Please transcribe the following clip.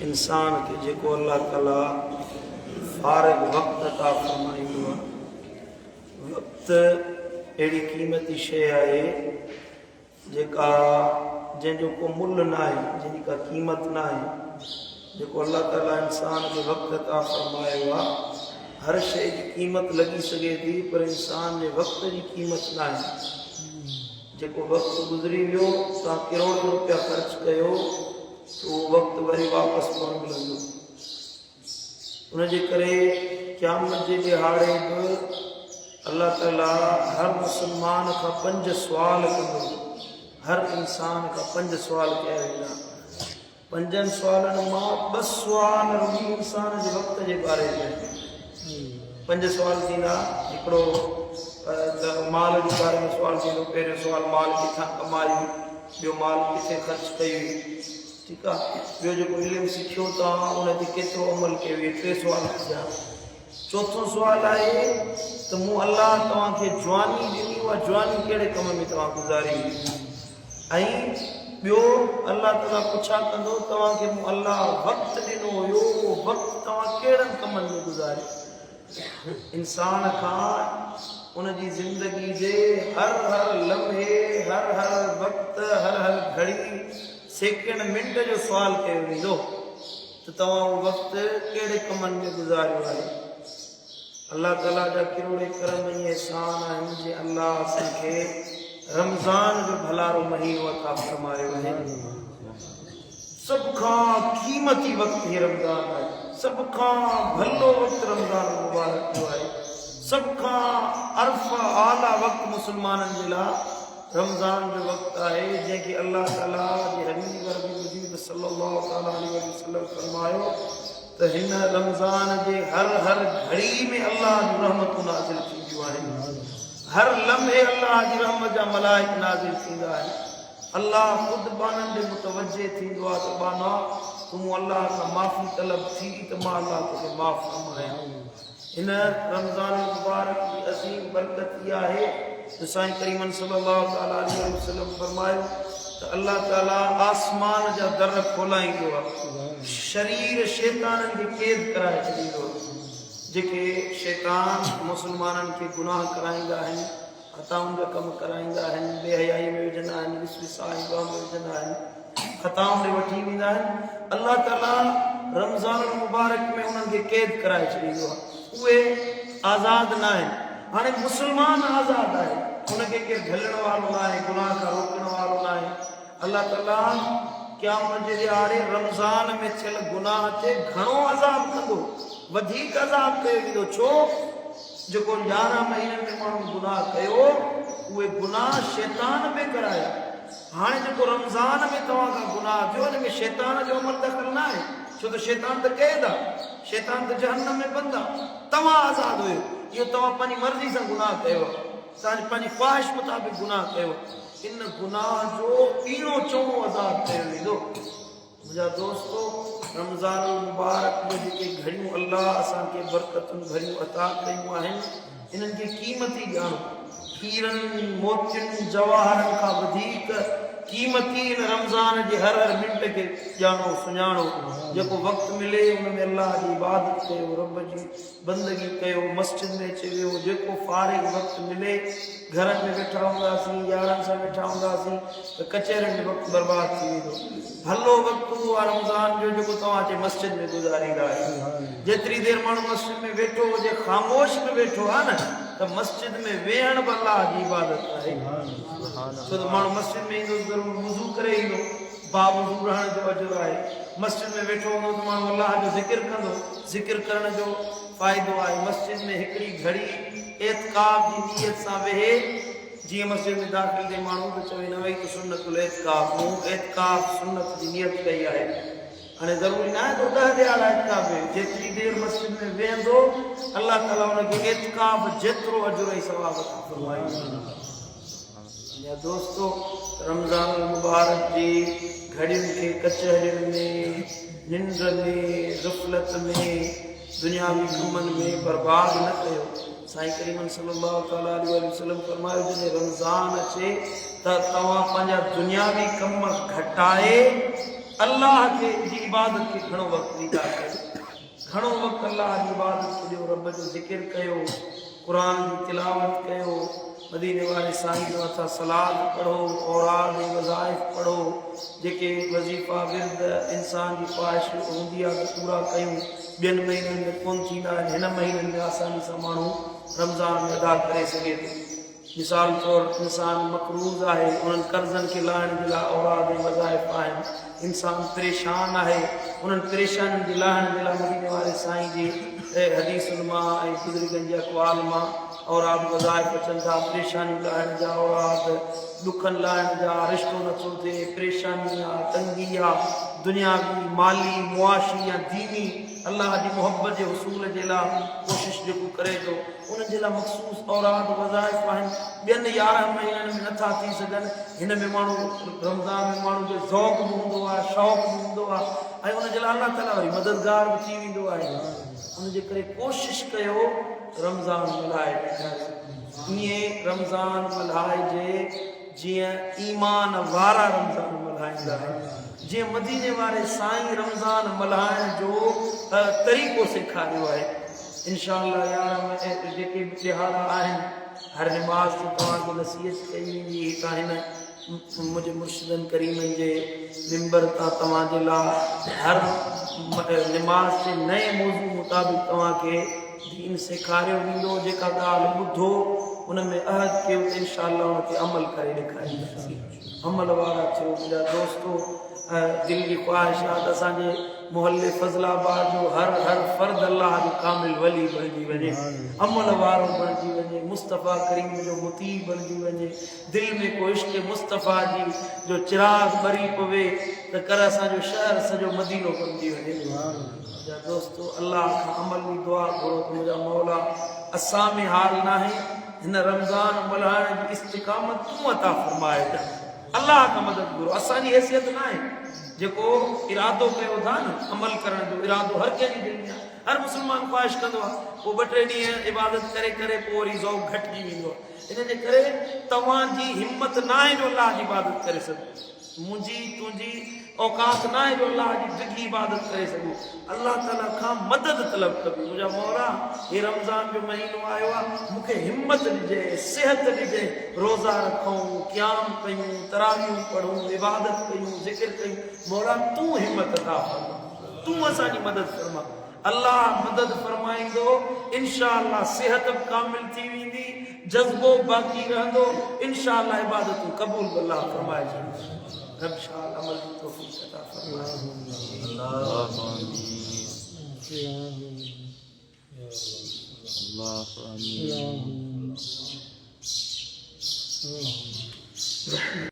इंसान के जेको अल्लाह ताला फारिग वक्त अता फरमाईंदो आहे। वक्त अहिड़ी क़ीमती शइ आहे जेका जंहिंजो को मुल्ह न आहे, जंहिंजी का क़ीमत न आहे। जेको अल्लाह ताला इंसान खे वक्त अता फरमायो आहे, हर शइ जी क़ीमत लॻी सघे थी, पर इंसान जे वक्त जी क़ीमत न आहे। जेको वक्त गुज़री वियो, तव्हां करोड़ रुपया ख़र्च कयो, तो उहो वक्त वरी वापसि कोन मिलंदो। उनजे करे क़यामत जे ॾिहाड़े बि अल्लाह ताला हर मुसलमान खां 5 सुवाल कंदो। हर इंसान खां 5 सुवाल कया वेंदा। 5 सुवालनि मां 2 सुवाल रुॻी इंसान जे वक्त जे बारे में। 5 सुवाल थींदा। हिकिड़ो माल जे बारे में सुवाल थींदो। पहिरियों सुवाल माल किथां कमाई, ॿियो माल किथे ख़र्च कई, ठीकु आहे। ॿियो जेको इल्मु सिखियो तव्हां उन ते केतिरो अमल कयो, इहे 3 सुवाल थिया। चौथों सुवाल आहे त मूं अल्लाह तव्हांखे जवानी ॾिनी, उहा जवानी कहिड़े कम में तव्हां गुज़ारी। ऐं ॿियो अल्लाह ताला पुछा कंदो तव्हांखे मूं अल्लाह वक़्तु ॾिनो हुयो, उहो वक़्तु तव्हां कहिड़नि कमनि में गुज़ारियो। इंसान खां उनजी ज़िंदगी जे हर लम्हे, हर वक़्तु, हर घड़ी, सेकेंड, मिंट जो सुवाल कयो वेंदो त तव्हां उहो वक़्तु कहिड़े कमनि में गुज़ारियो आहे। अल्लाह ताला जा किरोड़े करम ऐं एहसान आहिनि जे अल्लाह असांखे रमज़ान जो भलारो महीनो अता फरमायो आहे। सभ खां क़ीमती वक़्तु हीउ रमज़ान आहे। सभ खां भलो वक़्तु रमज़ान मुबारक जो आहे। सभ खां अरफ़ा आला वक़्तु मुस्लमाननि जे लाइ रमज़ान जो वक़्तु आहे, जंहिंखे अल्लाह ताला जे हबीब वजीद सल्लल्लाहु अलैहि वसल्लम फरमायो त हिन रमज़ान जे हर घड़ी में अल्लाह जी रहमतूं नाज़िल थींदियूं आहिनि। हर लम्हे अल्लाह जी रहमत जा मलाइक नाज़िल थींदा आहिनि। अल्लाह ख़ुदि बाननि ॾे मुतवजे थींदो आहे त बाना तूं अल्लाह खां माफ़ी तलब थी त मां अल्लाह तोखे माफ़ फरमायां। हिन रमज़ान मुबारक जी अज़ीम बरकत इहा आहे त साईं करीमन सल्लल्लाहु अलैहि वसल्लम फरमायो त अल्लाह ताला आसमान जा दर खोलाईंदो आहे, शरीर शैताननि खे क़ैद कराए छॾींदो आहे। जेके शैतान मुसलमाननि खे गुनाह कराईंदा आहिनि, ख़ताउनि जा कम कराईंदा आहिनि, बेहयाई में विझंदा आहिनि, विसविसाई में विझंदा आहिनि, ख़ताउनि ॾे वठी वेंदा आहिनि, अल्लाह ताला रमज़ान मुबारक में उन्हनि खे क़ैद कराए छॾींदो आहे। उहे आज़ाद न आहिनि। हाणे मुसलमान आज़ाद आहे, उनखे केरु झलण वारो न आहे, गुनाह खां रोकण वारो न आहे। अल्लाह ताला क़यामत जे ॾिहाड़े रमज़ान में थियल गुनाह ते घणो अज़ाब कंदो, वधीक अज़ाब कयो वेंदो। छो? जेको 11 महीननि में माण्हू गुनाह कयो, उहे गुनाह शैतान में कराया। हाणे जेको रमज़ान में तव्हां खां गुनाह थियो, हिन में शैतान जो अमल दख़ल न आहे। छो त शैतान त क़ैद आहे, शैतान त जहन्नम में बंदि आहे। तव्हां आज़ाद हुयो। इहो तव्हां पंहिंजी मर्ज़ी सां गुनाह कयो, तव्हां पंहिंजी ख़्वाहिश मुताबिक़ गुनाह कयो। इन गुनाह जो ईणो चोणो अज़ाब कयो वेंदो। मुंहिंजा दोस्तो, रमज़ान मुबारक में जेके घड़ियूं अल्लाह असांखे बरकतुनि भरियूं अता कयूं आहिनि, इन्हनि खे क़ीमती ॼाणो। हीरनि, मोतियुनि, जवाहरनि खां वधीक क़ीमती इन रमज़ान जे हर मिंट खे ॼाणो, सुञाणो। जेको वक़्तु मिले उन में अल्लाह जी इबादत कयो, रब जी बंदगी कयो, मस्जिद में अची वियो। जेको फारिग वक़्तु मिले, घरनि में वेठा हूंदासीं, यारनि सां वेठा हूंदासीं त कचहरियुनि में वक़्तु बर्बादु थी वेंदो। भलो वक़्तु आहे रमज़ान जो जेको तव्हां अचे मस्जिद में गुज़ारींदा आहियो। जेतिरी देरि माण्हू मस्जिद में वेठो हुजे, ख़ामोश में वेठो आहे न, त मस्जिद में वेहण बि अल्लाह जी इबादत आहे। छो त माण्हू मस्जिद में ईंदो ज़रूरु वुज़ू करे ईंदो, बावज़ू रहण जो अजुर आहे। मस्जिद में वेठो हूंदो त माण्हू अल्लाह जो ज़िक्र कंदो, ज़िक्र करण जो फ़ाइदो आहे। मस्जिद में हिकिड़ी घड़ी एतिकाफ़ जी नियत सां वेहे। जीअं मस्जिद में दाख़िल थिए माण्हू त चवे न वई त सुन्नतुल एतिकाफ़, मूं एतिकाफ़ सुन्नत जी नियत कई आहे। हाणे ज़रूरी न आहे त 10 ॾियारा एतिकाफ़ वेहे। जेतिरी देरि मस्जिद में वेहंदो, अल्लाह ताला हुनखे एतिकाफ़ जेतिरो अजुर ऐं सवाब फरमाईंदो। या दोस्तो, रमज़ान मुबारक जी घड़ियुनि खे कचहरियुनि में, निंड में, ग़फ़लत में, दुनियावी कमनि में बर्बाद न कयो। साईं करीमन सल्लल्लाहु अलैहि वसल्लम फरमायो, जॾहिं रमज़ान अचे त तव्हां पंहिंजा दुनियावी कम घटाए अल्लाह के जी इबादत के घणो वक्त ॾींदा कयो, घणो वक्त अल्लाह जी इबादत कयो, रब जो ज़िक्र कयो, कुरान की तिलावत कयो, मदीने वाले साईं जो अथा सलाद पढ़ो, औराद वज़ाइफ पढ़ो, जेके वज़ीफ़ा विर्द इंसान की ख्वाहिश हूंदी आहे पूरा कयूं। ॿियनि महीननि में कोन थींदा आहिनि, हिन महीननि में आसानी सां माण्हू रमज़ान में अदा करे सघे थो। मिसाल तौर इंसान मक़रूज़ आहे, उन्हनि कर्ज़नि खे लाहिण जे लाइ औराद वज़ाइफ आहिनि। इंसान परेशान आहे, उन्हनि परेशानियुनि खे लाहिण जे लाइ मदीने वाले साईं जी हदीसुनि मां ऐं बुज़ुर्गनि जे अक़वाल मां औराद वज़ाइफ अचनि था। परेशानियूं लाहिण जा औराद, दुखनि लाहिण जा, रिश्तो नथो थिए, परेशानी आहे, तंगी आहे, दुनियावी माली मुआशी या दीनी अल्लाह जी मोहब्बत जे उसूल जे लाइ कोशिशि जेको करे थो, उन जे लाइ मख़सूस औराद वज़ाइफ आहिनि। ॿियनि 11 महीननि में नथा थी सघनि, हिन में माण्हू रमज़ान में माण्हू जो ज़ौक़ बि हूंदो आहे, शौक़ बि हूंदो आहे, ऐं उन जे लाइ अल्लाह ताला वरी मददगार बि थी वेंदो आहे। उन जे करे कोशिशि कयो रमज़ान मल्हाए। ईअं रमज़ान मल्हाइजे जीअं ईमान वारा रमज़ान मल्हाईंदा आहिनि, जीअं मदीने वारे साईं रमज़ान मल्हाइण जो तरीक़ो सेखारियो आहे। इंशाअल्लाह 11 जेके बि त्योहार आहिनि, हर नमाज़ ते तव्हांखे नसीहत कई वेंदी। हितां हिन मुंहिंजे मुर्शिदनि करीमनि जे मिंबर तां तव्हांजे लाइ हर नमाज़ जे नए मौज़ू मुताबिक़ तव्हांखे दीन सेखारियो वेंदो। जेका ॻाल्हि ॿुधो उन में अहद कयो त इंशाअल्लाह उन ते अमल करे ॾेखारींदासीं। अमल वारा थियो। मुंहिंजा दोस्तो, दिल जी ख्वाहिश आहे त असांजे मोहल्ले फज़लाबाद जो हर फ़र्द अल्लाह जो कामिल वली बणिजी वञे, अमल वारो बणिजी वञे, मुस्तफ़ा करीम जो मुती बणिजी वञे, दिल में को इश्क़ मुस्तफ़ा जी जो चिराग ॿरी पवे त कर असांजो शहर सॼो मदीनो बणिजी वञे। मुंहिंजा दोस्तो, अल्लाह खां अमल जी दुआ घुरो त मुंहिंजा मौला असां में हाल नाहे, हिन रमज़ान मल्हाइण जी इस्तिक़ामत तूं अता फरमाए। अल्लाह खां मदद घुरो। असांजी हैसियत न आहे, जेको इरादो कयो था न अमल करण जो इरादो हर कंहिंजी दिलि में आहे। हर मुस्लमान ख्वाहिश कंदो आहे, पोइ 2-3 ॾींहं इबादत करे करे पोइ वरी ज़ौक़ घटिजी वेंदो आहे। इन जे करे तव्हांजी हिमत न आहे जो अल्लाह जी इबादत करे सघो। मुंहिंजी तुंहिंजी औकात न आहे जो अल्लाह जी डिघी इबादत करे सघूं। अल्लाह ताला खां मदद तलब कबी। मुंहिंजा मौला, हे रमज़ान जो महीनो आयो आहे, मूंखे हिम्मत ॾिजे, सिहत ॾिजे, रोज़ा रखूं, क़याम कयूं, तरावियूं पढ़ूं, इबादत कयूं, ज़िक्र कयूं। मौला तूं हिम्मत अता फरमा, तूं असांजी मदद फरमा। अल्लाह मदद फरमाईंदो, इंशाअल्लाह सिहत बि कामिल थी वेंदी, जज़्बो बाक़ी रहंदो, इंशाअल्लाह इबादतूं क़बूल बि अल्लाह फरमाए छॾींदो। रब शाह अमल की तौफीक अता फरमाए। अल्लाह आमीन।